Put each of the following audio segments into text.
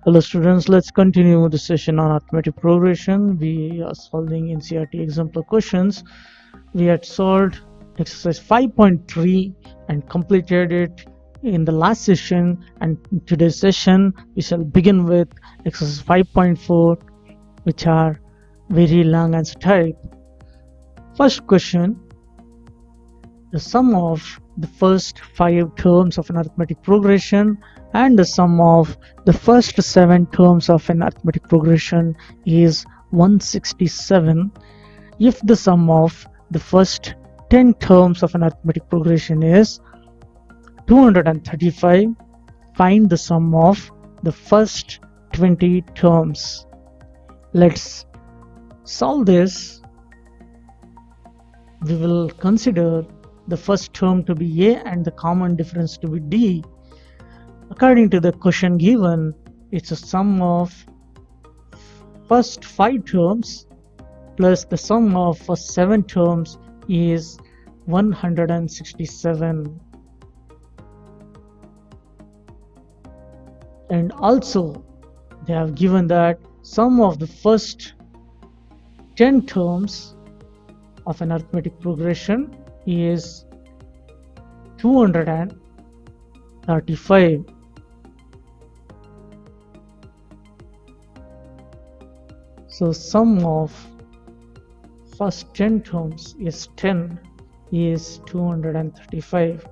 Hello students, let's continue the session on arithmetic progression. We are solving NCERT example questions. We had solved exercise 5.3 and completed it in the last session, and in today's session we shall begin with exercise 5.4, which are very long answer type. First question: the sum of the first 5 terms of an arithmetic progression and the sum of the first 7 terms of an arithmetic progression is 167. If the sum of the first 10 terms of an arithmetic progression is 235, find the sum of the first 20 terms. Let's solve this. We will consider the first term to be a and the common difference to be d. According to the question given, it's a sum of first 5 terms plus the sum of first 7 terms is 167. And also they have given that sum of the first 10 terms of an arithmetic progression is 235. So sum of first 10 terms is 10 is 235.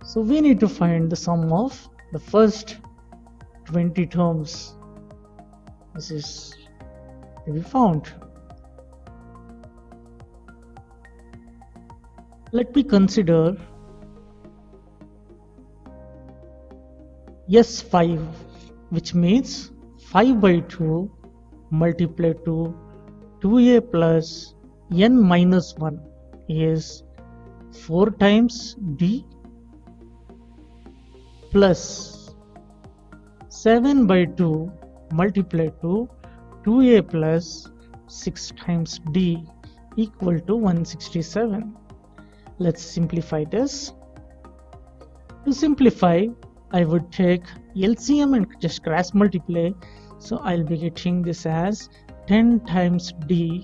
So we need to find the sum of the first 20 terms. This is to be found. Let me consider S5, which means 5 by 2 multiplied to 2a plus n minus 1 is 4 times d plus 7 by 2 multiplied to 2a plus 6 times d equal to 167. Let's simplify this. To simplify, I would take LCM and just cross multiply. So I'll be getting this as 10 times a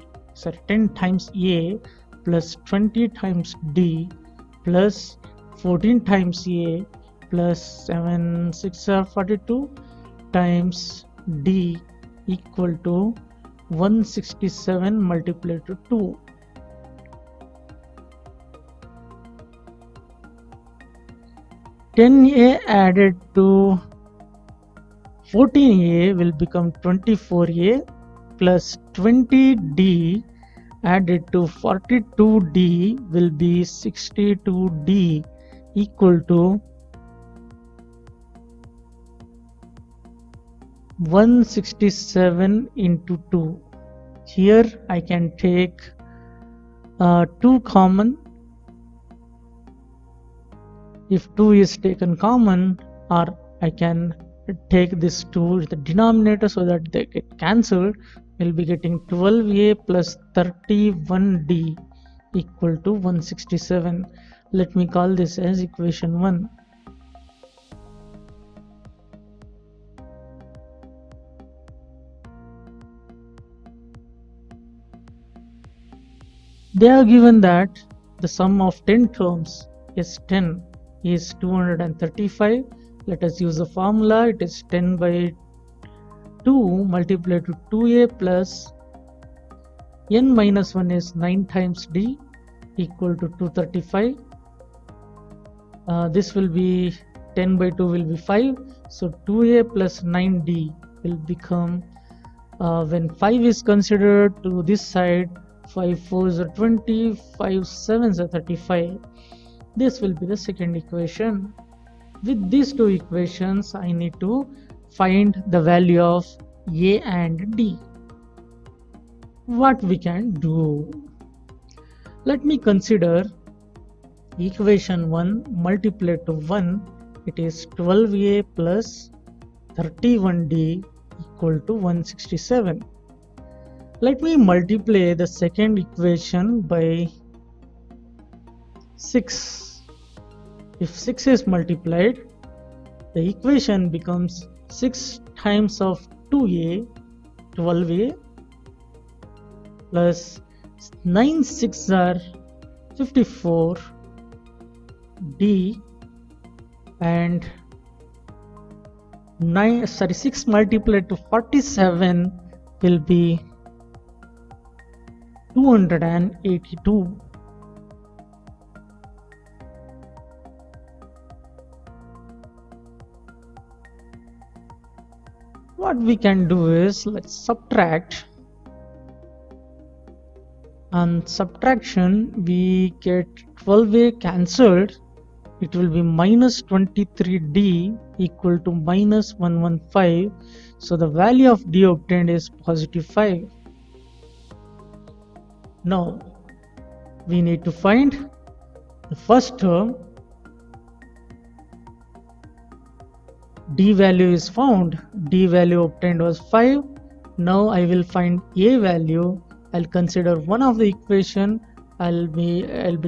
plus 20 times d plus 14 times a plus 7 6 are 42 times d equal to 167 multiplied to 2. $10a added to 14a will become 24a plus 20d added to 42d will be 62d equal to 167 into 2. Here I can take 2 common. If 2 is taken common, or I can take this 2 in the denominator so that they get cancelled, we'll be getting 12a plus 31d equal to 167. Let me call this as equation 1. They are given that the sum of 10 terms is 10 is 235. Let us use the formula. It is 10 by 2 multiplied to 2a plus n minus 1 is 9 times d equal to 235. This will be 10 by 2 will be 5. So 2a plus 9d will become, when 5 is considered to this side, 5 4s are 20, 5 7s are 35. This will be the second equation. With these two equations, I need to find the value of a and d. What we can do? Let me consider equation 1 multiplied to 1. It is 12a plus 31d equal to 167. Let me multiply the second equation by 6. If 6 is multiplied, the equation becomes 6 times of 2a, 12a, plus 9 6 are 54 d, and 6 multiplied to 47 will be 282. What we can do is, let's subtract. On subtraction, we get 12a cancelled. It will be minus 23d equal to minus 115. So the value of d obtained is positive 5. Now we need to find the first term. D value is found. D value obtained was 5. Now I will find a value. I'll consider one of the equation. I'll be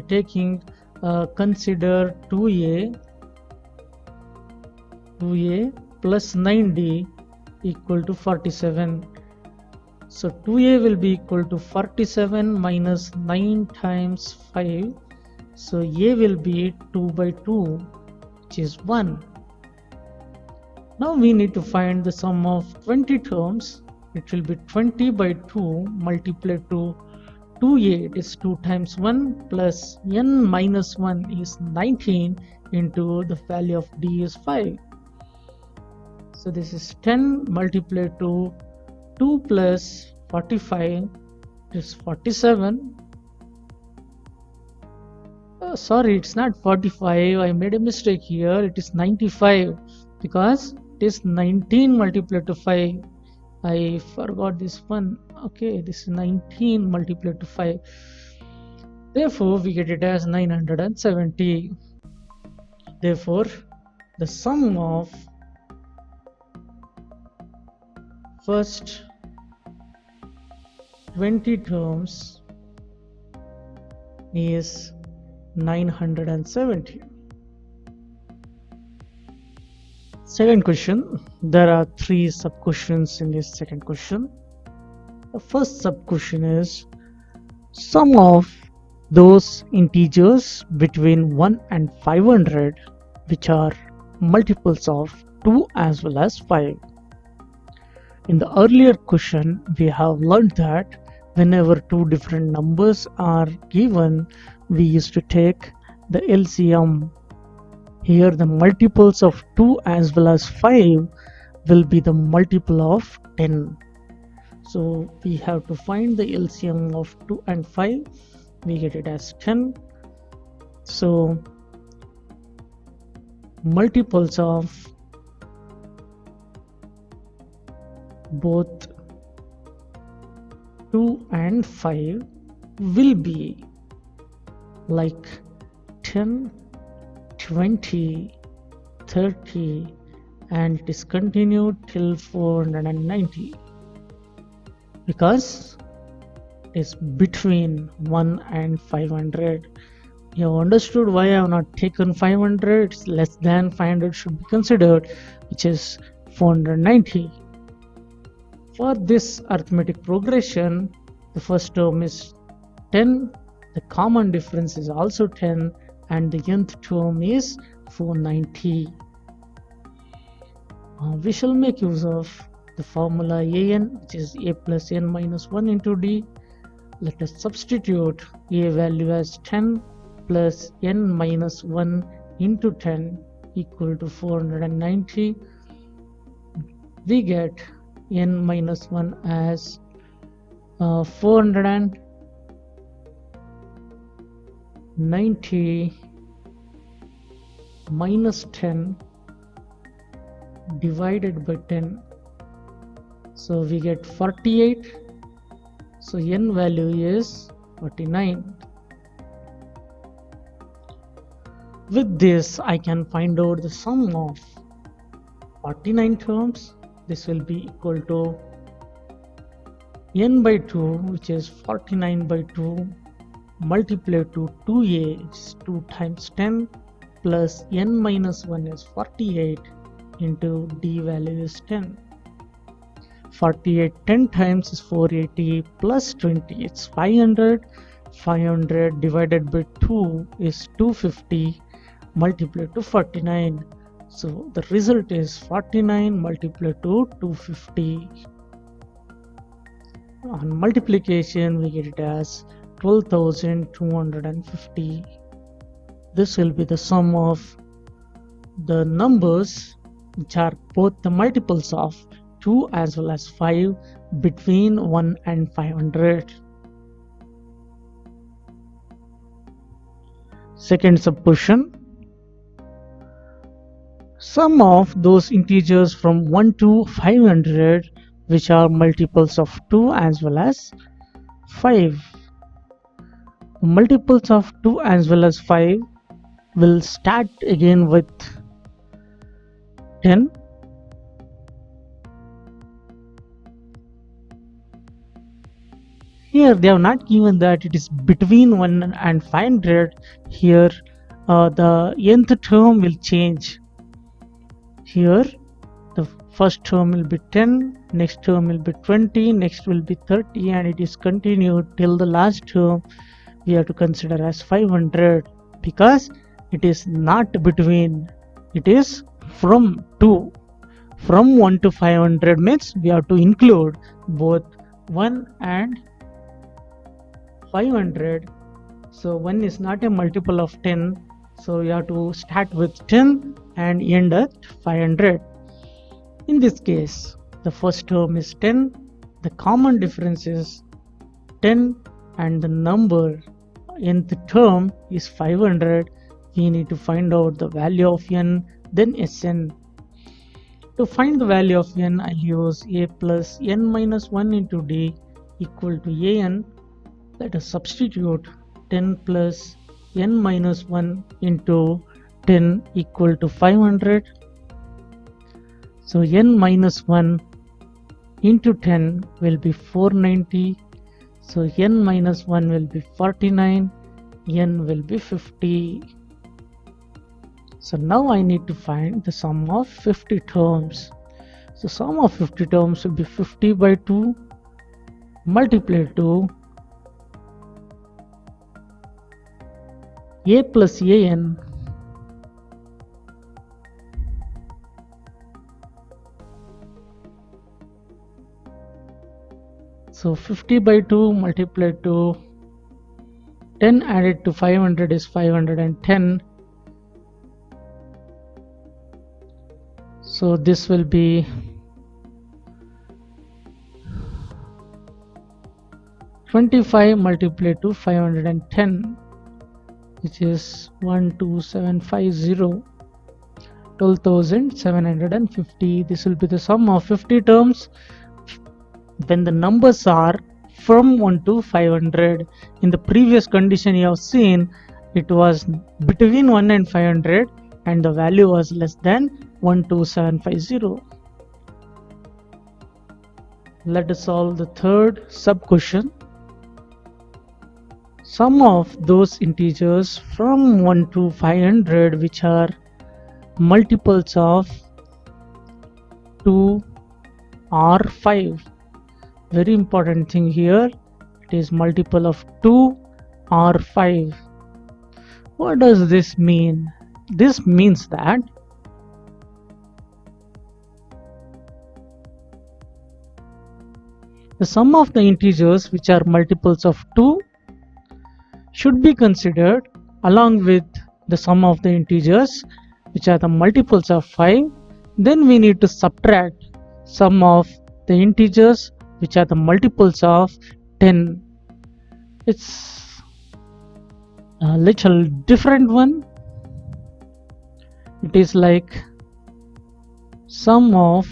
taking consider 2a plus 9d equal to 47. So 2a will be equal to 47 minus 9 times 5. So a will be 2 by 2, which is 1. Now we need to find the sum of 20 terms. It will be 20 by 2 multiplied to 2a, it is 2 times 1, plus n minus 1 is 19 into the value of d is 5. So this is 10 multiplied to 2 plus 45 is 47. Sorry, it's not 45. I made a mistake here. It is 95 because it is 19 multiplied to 5. I forgot this one. Okay, this is 19 multiplied to 5. Therefore, we get it as 970. Therefore, the sum of first 20 terms is 970. Second question. There are 3 sub-questions in this second question. The first sub-question is sum of those integers between 1 and 500 which are multiples of 2 as well as 5. In the earlier question, we have learned that whenever 2 different numbers are given, we used to take the LCM. Here the multiples of 2 as well as 5 will be the multiple of 10. So we have to find the LCM of 2 and 5. We get it as 10. So multiples of both 2 and 5 will be like 10, 20, 30, and it is continued till 490 because it is between 1 and 500. You have understood why I have not taken 500. It's less than 500 should be considered, which is 490. For this arithmetic progression, the first term is 10, the common difference is also 10, and the nth term is 490. We shall make use of the formula an, which is a plus n minus 1 into d. Let us substitute a value as 10 plus n minus 1 into 10 equal to 490. We get n minus 1 as 490 minus 10 divided by 10. So we get 48. So n value is 49. With this, I can find out the sum of 49 terms. This will be equal to n by 2, which is 49 by 2, multiplied to 2a, which is 2 times 10, plus n minus 1 is 48. into D value is 10. 48 10 times is 480 plus 20, it's 500. 500 divided by 2 is 250 multiplied to 49. So the result is 49 multiplied to 250. On multiplication we get it as 12,250. This will be the sum of the numbers which are both the multiples of 2 as well as 5 between 1 and 500. Second sub-question. Sum of those integers from 1 to 500 which are multiples of 2 as well as 5. Multiples of 2 as well as 5 will start again with 10. Here they have not given that it is between 1 and 500. Here the nth term will change. Here the first term will be 10, next term will be 20, next will be 30, and it is continued till the last term we have to consider as 500, because it is not between, it is from 2. From 1 to 500 means we have to include both 1 and 500. So 1 is not a multiple of 10, so you have to start with 10 and end at 500. In this case the first term is 10, the common difference is 10, and the number nth term is 500. We need to find out the value of n, then Sn. To find the value of n, I use a plus n minus 1 into d equal to an. Let us substitute 10 plus n minus 1 into 10 equal to 500. So n minus 1 into 10 will be 490. So n minus 1 will be 49, n will be 50. So now I need to find the sum of 50 terms. So sum of 50 terms will be 50 by 2 multiplied to a plus an so 50 by 2 multiplied to 10 added to 500 is 510. So this will be 25 multiplied to 510, which is 12750, 12,750. This will be the sum of 50 terms when the numbers are from 1 to 500. In the previous condition you have seen it was between 1 and 500 and the value was less than 12750. Let us solve the third sub question. Sum of those integers from 1 to 500 which are multiples of 2 or 5. Very important thing here, it is multiple of 2 or 5. What does this mean? This means that the sum of the integers which are multiples of 2 should be considered along with the sum of the integers which are the multiples of 5. Then we need to subtract sum of the integers which are the multiples of 10. It's a little different one. It is like sum of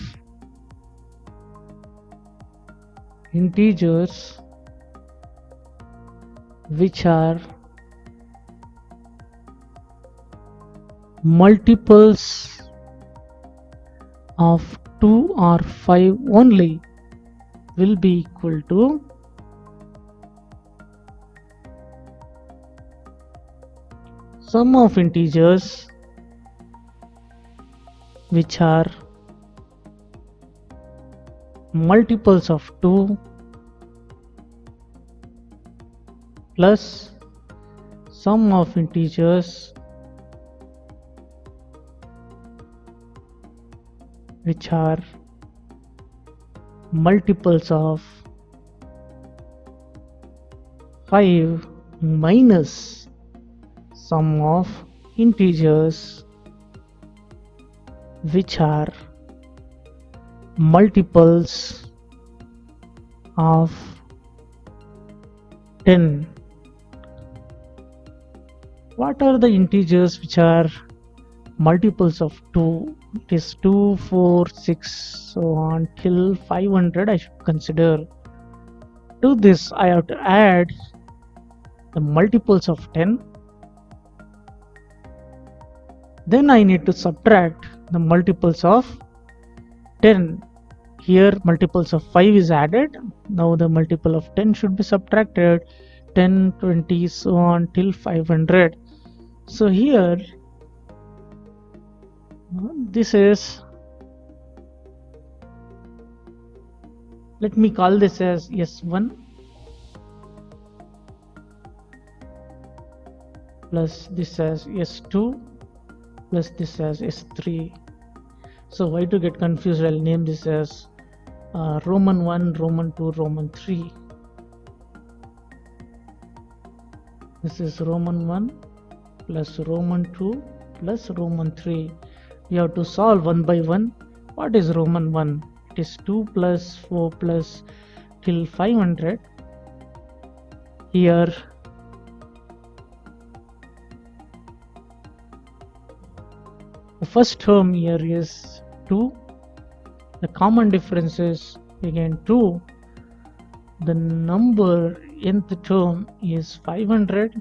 integers which are multiples of 2 or 5 only will be equal to sum of integers which are multiples of 2 plus sum of integers which are multiples of 5 minus sum of integers which are multiples of 10. What are the integers which are multiples of 2? It is 2, 4, 6, so on till 500 I should consider. To this I have to add the multiples of 10. Then I need to subtract the multiples of 10. Here multiples of 5 is added. Now the multiple of 10 should be subtracted. 10, 20, so on till 500. So here this is, let me call this as S1 plus this as S2 plus this as S3. So why to get confused, I'll name this as Roman 1, Roman 2, Roman 3. This is Roman 1 plus Roman 2 plus Roman 3. We have to solve one by one. What is Roman 1? It is 2 plus 4 plus till 500. Here the first term here is 2. The common difference is again 2. The number nth term is 500.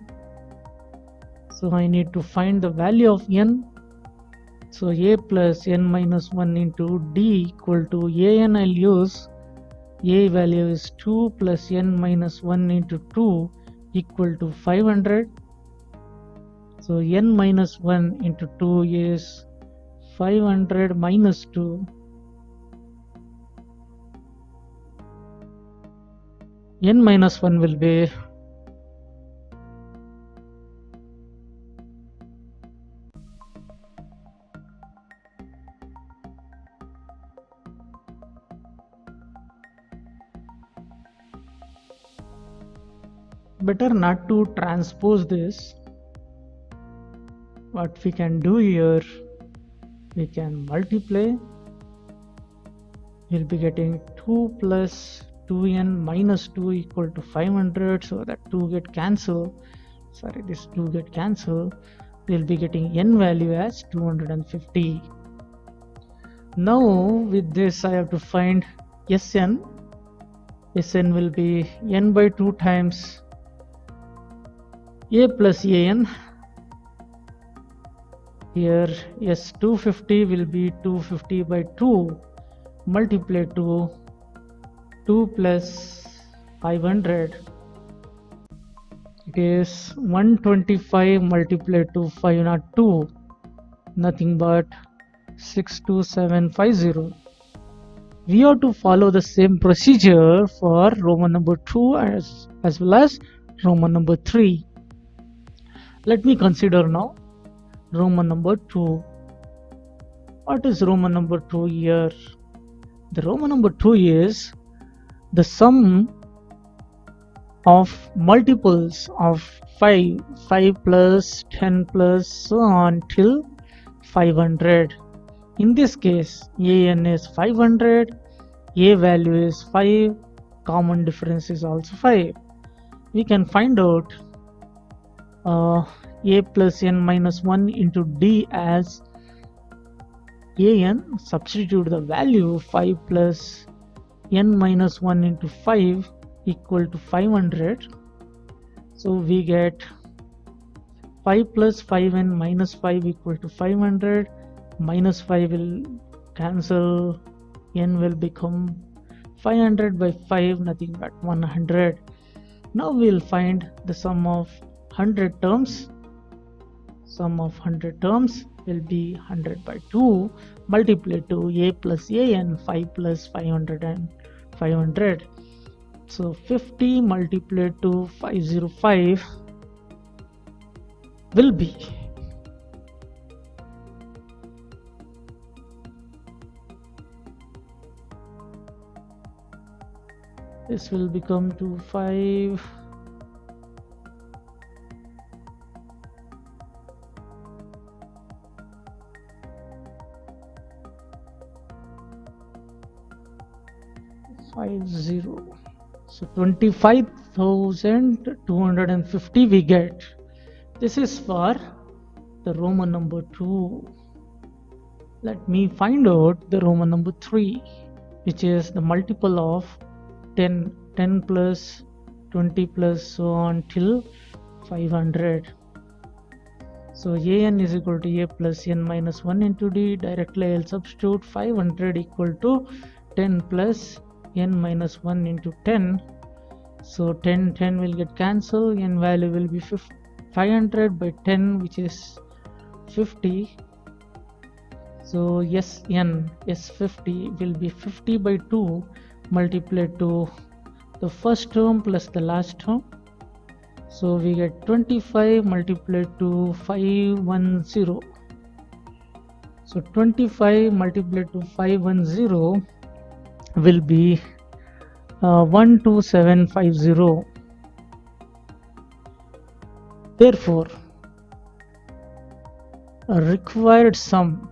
So I need to find the value of n. So a plus n minus 1 into d equal to an. I'll use a value is 2 plus n minus 1 into 2 equal to 500. So n minus 1 into 2 is 500 minus 2. N minus 1 will be better not to transpose this. What we can do here, we can multiply. We'll be getting 2 plus 2n minus 2 equal to 500, so that 2 get cancelled. Sorry, this 2 get cancelled. We'll be getting n value as 250. Now with this I have to find Sn. Sn will be n by 2 times a plus an. Here S250 will be 250 by 2 multiplied to 2 plus 500. It is 125 multiplied to 502, nothing but 62750. We have to follow the same procedure for Roman number 2 as well as Roman number 3. Let me consider now Roman number 2. What is Roman number 2 here? The Roman number 2 is the sum of multiples of 5 plus 10 plus so on till 500. In this case an is 500, a value is 5, common difference is also 5. We can find out a plus n minus 1 into d as an. Substitute the value 5 plus n minus 1 into 5 equal to 500. So we get 5 plus 5n minus 5 equal to 500. Minus 5 will cancel, n will become 500 by 5, nothing but 100. Now we'll find the sum of 100 terms. Sum of 100 terms will be 100 by 2 multiplied to a plus a and 5 plus 500 and 500. So 50 multiplied to 505 will be this will become to 5 50. So 25,250 we get. This is for the Roman number 2. Let me find out the Roman number 3, which is the multiple of 10, 10 plus 20 plus so on till 500. So an is equal to a plus n minus 1 into d. Directly I'll substitute 500 equal to 10 plus n minus 1 into 10. So 10 will get cancelled, n value will be 500 by 10, which is 50. So S50 will be 50 by 2 multiplied to the first term plus the last term. So we get 25 multiplied to 510. So 25 multiplied to 510 will be 12750. Therefore, a required sum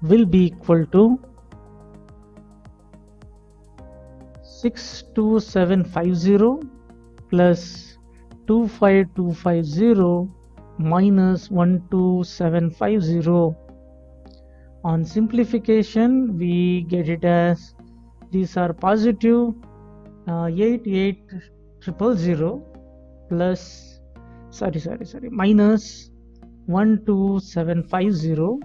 will be equal to 62750 plus 25250 minus 12750. On simplification, we get it as these are positive 88000 plus minus 12750.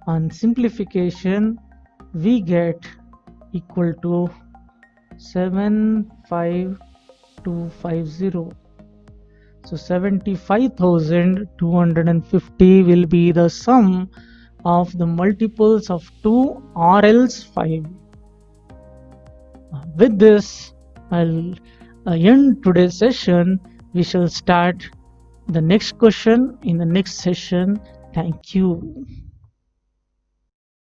On simplification, we get equal to 75250. So 75,250 will be the sum of the multiples of 2 or else 5. With this, I'll end today's session. We shall start the next question in the next session. Thank you.